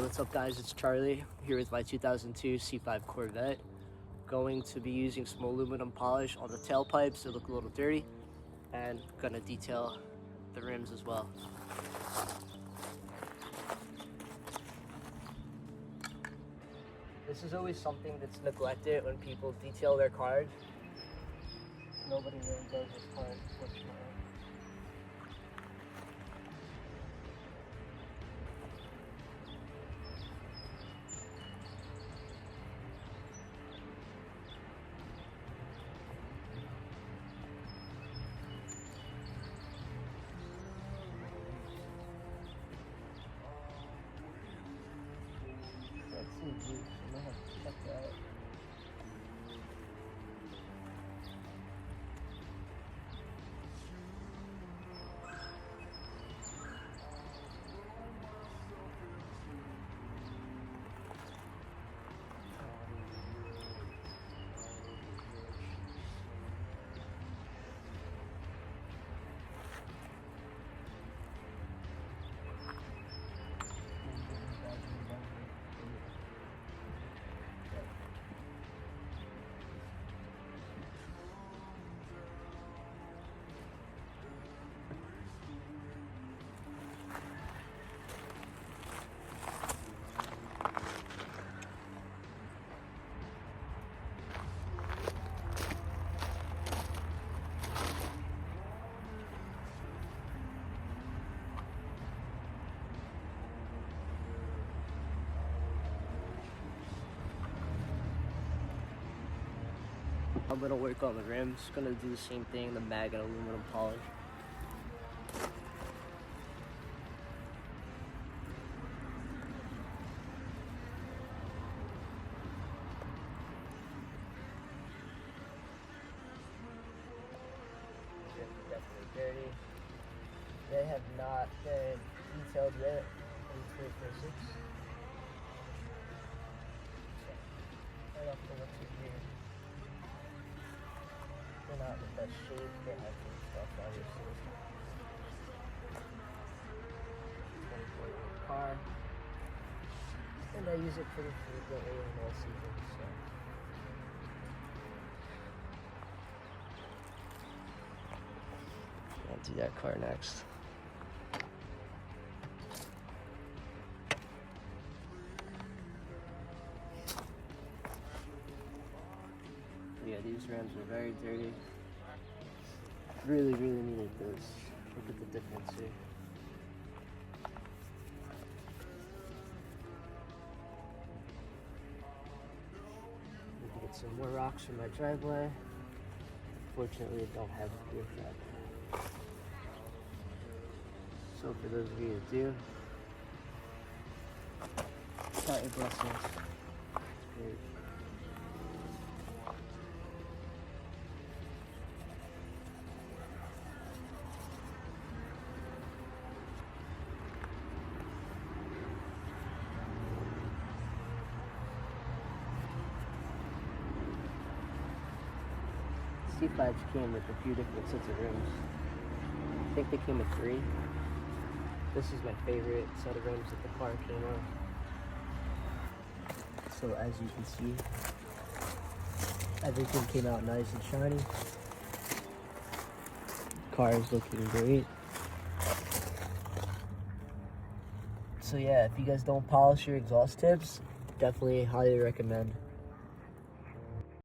What's up guys, it's Charlie here with my 2002 C5 Corvette. Going to be using some aluminum polish on the tailpipes. They look a little dirty, and gonna detail the rims as well. This is always something that's neglected when people detail their cars. Nobody really does this part, unfortunately. Let's see, dude. I'm gonna have to check that. I'm gonna work on the rims. Gonna do the same thing, the mag and aluminum polish. Definitely dirty. They have not been detailed yet. Right off the looks of here. They're not in the best shape. They have some stuff, obviously. 24-year-old car. And I use it pretty frequently in all seasons, so. I'll do that car next. Yeah, these rims are very dirty. Really needed those. Look at the difference here. Need to get some more rocks for my driveway. Fortunately, I don't have a good driveway. So for those of you who do, count your blessings. It's great. C5s came with a few different sets of rims. I think they came with 3. This is my favorite set of rims that the car came with. So as you can see, everything came out nice and shiny. Car is looking great. So yeah, if you guys don't polish your exhaust tips, definitely highly recommend